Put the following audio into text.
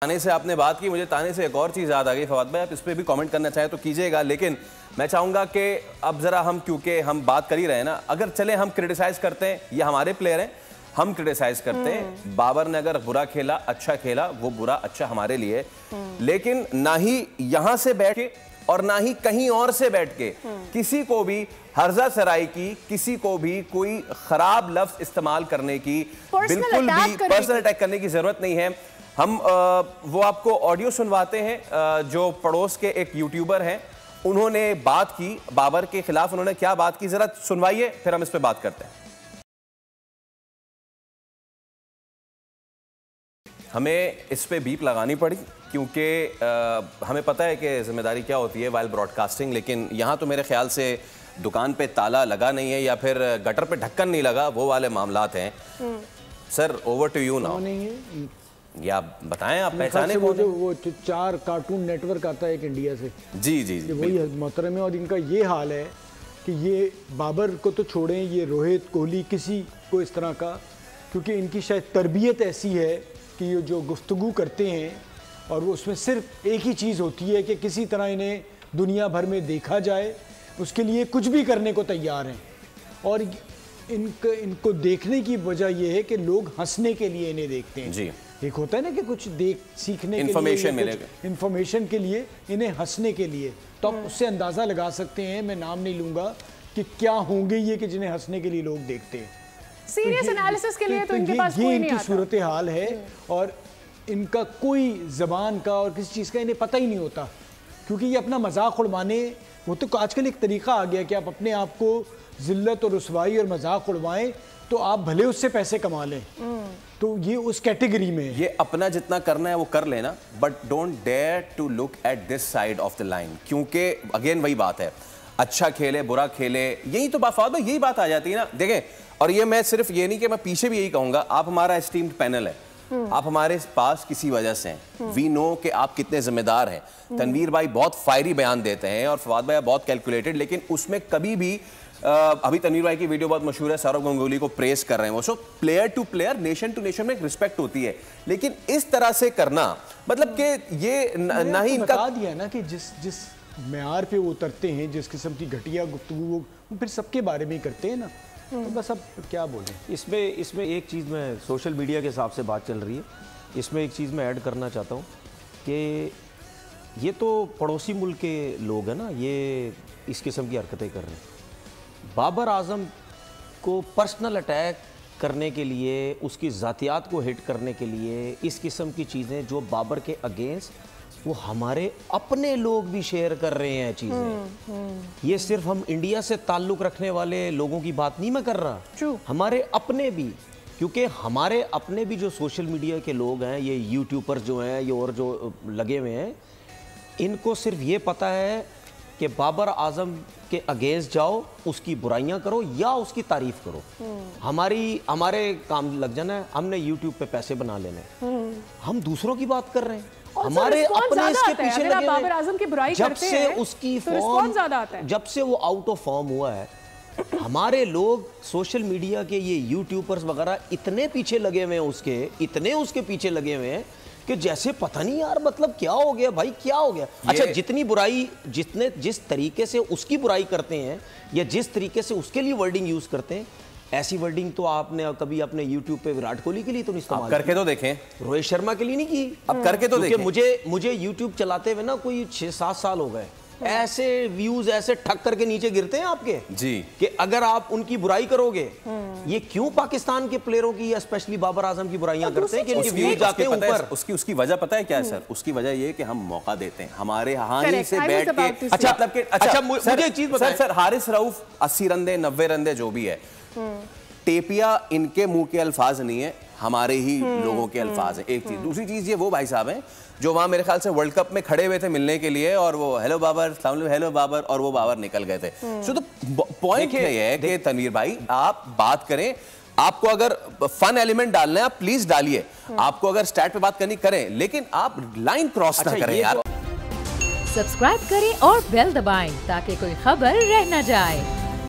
ताने से आपने बात की, मुझे ताने से एक और चीज़ याद आ गई। फवाद भाई, आप इस पर भी कमेंट करना चाहें तो कीजिएगा, लेकिन मैं चाहूँगा कि अब ज़रा हम, क्योंकि हम बात कर ही रहे हैं ना, अगर चले हम क्रिटिसाइज़ करते हैं, ये हमारे प्लेयर हैं, हम क्रिटिसाइज़ करते हैं। बाबर ने अगर बुरा खेला, अच्छा खेला, वो बुरा अच्छा हमारे लिए, लेकिन ना ही यहाँ से बैठ के और ना ही कहीं और से बैठ के किसी को भी हर्जा सराई की, किसी को भी कोई खराब लफ्ज इस्तेमाल करने की, बिल्कुल भी पर्सनल अटैक करने की जरूरत नहीं है। हम वो आपको ऑडियो सुनवाते हैं जो पड़ोस के एक यूट्यूबर हैं, उन्होंने बात की बाबर के खिलाफ। उन्होंने क्या बात की, जरा सुनवाइए, फिर हम इस पे बात करते हैं। हमें इस पे बीप लगानी पड़ी क्योंकि हमें पता है कि जिम्मेदारी क्या होती है वाइल ब्रॉडकास्टिंग, लेकिन यहाँ तो मेरे ख्याल से दुकान पे ताला लगा नहीं है या फिर गटर पे ढक्कन नहीं लगा, वो वाले मामलात हैं। Sir, over to you now. या बताएं, आप पहचाने वो जो 4 कार्टून नेटवर्क आता है एक इंडिया से, जी जी जी, वही मोहतरम है। और इनका ये हाल है कि ये बाबर को तो छोड़ें, ये रोहित, कोहली, किसी को इस तरह का, क्योंकि इनकी शायद तरबियत ऐसी है कि ये जो गुफ्तगू करते हैं और वो उसमें सिर्फ एक ही चीज़ होती है कि किसी तरह इन्हें दुनिया भर में देखा जाए, उसके लिए कुछ भी करने को तैयार हैं। और इनको देखने की वजह यह है कि लोग हंसने के लिए इन्हें देखते हैं। जी, एक होता है ना कि कुछ सीखने इन्फॉर्मेशन मिलेगा, इन्फॉर्मेशन के लिए, इन्हें हंसने के लिए। तो आप उससे अंदाज़ा लगा सकते हैं, मैं नाम नहीं लूँगा, कि क्या होंगे ये कि जिन्हें हंसने के लिए लोग देखते हैं। सीरियस एनालिसिस के लिए तो इनके पास कोई नहीं आता। सूरत हाल है और इनका कोई ज़बान का और किसी चीज़ का इन्हें पता ही नहीं होता, क्योंकि ये अपना मजाक उड़वाने, वो तो आजकल एक तरीका आ गया कि आप अपने आप को जिल्लत और रुसवाई और मजाक उड़वाएं तो आप भले उससे पैसे कमा लें। तो ये उस कैटेगरी में, ये अपना जितना करना है वो कर लेना, but don't dare to look at this side of the line, क्योंकि अगेन वही बात है, अच्छा खेले बुरा खेले, यही तो बात, यही बात आ जाती है ना। देखें, और ये मैं सिर्फ ये नहीं कि मैं पीछे भी यही कहूंगा, आप हमारा एस्टीम्ड पैनल है, आप हमारे पास किसी वजह से हैं। वी नो कि आप कितने जिम्मेदार हैं। तनवीर भाई बहुत फायरी बयान देते हैं और फवाद भाई बहुत कैलकुलेटेड, लेकिन उसमें कभी भी अभी तनवीर भाई की वीडियो बहुत मशहूर है, सौरव गंगोली को प्रेस कर रहे हैं वो। So player to player, nation to nation में एक रिस्पेक्ट होती है, लेकिन इस तरह से करना मतलब कि ये ना ही इनका बता दिया ना कि जिस मेयार पे वो उतरते हैं, जिस किस्म की घटिया गुफ्तगू वो फिर सबके बारे में ही करते हैं ना। तो बस अब क्या बोलें इसमें एक चीज़, मैं सोशल मीडिया के हिसाब से बात चल रही है, इसमें एक चीज़ मैं ऐड करना चाहता हूँ कि ये तो पड़ोसी मुल्क के लोग हैं ना, ये इस किस्म की हरकतें कर रहे हैं। बाबर आजम को पर्सनल अटैक करने के लिए, उसकी ज़ातियात को हिट करने के लिए, इस किस्म की चीज़ें जो बाबर के अगेंस्ट, वो हमारे अपने लोग भी शेयर कर रहे हैं चीज़ें। ये सिर्फ हम इंडिया से ताल्लुक़ रखने वाले लोगों की बात नहीं मैं कर रहा, हमारे अपने भी, क्योंकि हमारे अपने भी जो सोशल मीडिया के लोग हैं, ये यूट्यूबर्स जो हैं, ये और जो लगे हुए हैं, इनको सिर्फ ये पता है कि बाबर आजम के अगेंस्ट जाओ, उसकी बुराइयां करो या उसकी तारीफ करो। हमारे काम लग जाना है, हमने यूट्यूब पे पैसे बना लेने, हम दूसरों की बात कर रहे हैं, हमारे अपने इसके पीछे लगे बाबर आजम की बुराई जब से उसकी फॉर्म, जब से वो आउट ऑफ फॉर्म हुआ है, हमारे लोग सोशल मीडिया के ये यूट्यूबर्स वगैरह इतने पीछे लगे हुए हैं उसके, इतने उसके पीछे लगे हुए हैं कि जैसे पता नहीं यार, मतलब क्या हो गया भाई, क्या हो गया। अच्छा, जितनी बुराई, जिस तरीके से उसकी बुराई करते हैं या जिस तरीके से उसके लिए वर्डिंग यूज करते हैं, ऐसी वर्डिंग तो आपने कभी अपने YouTube पे विराट कोहली के लिए तो नहीं इस्तेमाल करके तो देखें, रोहित शर्मा के लिए नहीं की, अब करके तो देखें। मुझे YouTube चलाते हुए ना कोई 6-7 साल हो गए, ऐसे व्यूज ऐसे ठक करके नीचे गिरते हैं आपके जी, कि अगर आप उनकी बुराई करोगे। ये क्यों पाकिस्तान के प्लेयरों की या स्पेशली बाबर आजम की बुराइयां करते हैं कि इनके व्यूज जाते हैं ऊपर? उसकी वजह पता है क्या है सर? उसकी वजह ये कि हम मौका देते हैं, हमारे हानि से बैठ के। अच्छा, मुझे एक चीज बताएं sir, Haris Rauf 80 run 90 run जो भी है, टेपिया इनके मुंह के अल्फाज नहीं है, हमारे ही लोगों के अल्फाज हैं। एक चीज, दूसरी चीज, ये वो भाई साहब हैं जो वहां मेरे ख्याल से वर्ल्ड कप में खड़े हुए थे मिलने के लिए, और वो हेलो बाबर, हेलो बाबर, और वो बाबर निकल गए थे। सो तो पॉइंट ये है कि तनवीर भाई, आप बात करें, आपको अगर फन एलिमेंट डालना है आप प्लीज डालिए, आपको अगर स्टैट पे बात करनी करें, लेकिन आप लाइन क्रॉस ना करें यार। सब्सक्राइब करें और बेल दबाएं ताकि कोई खबर रह न जाए।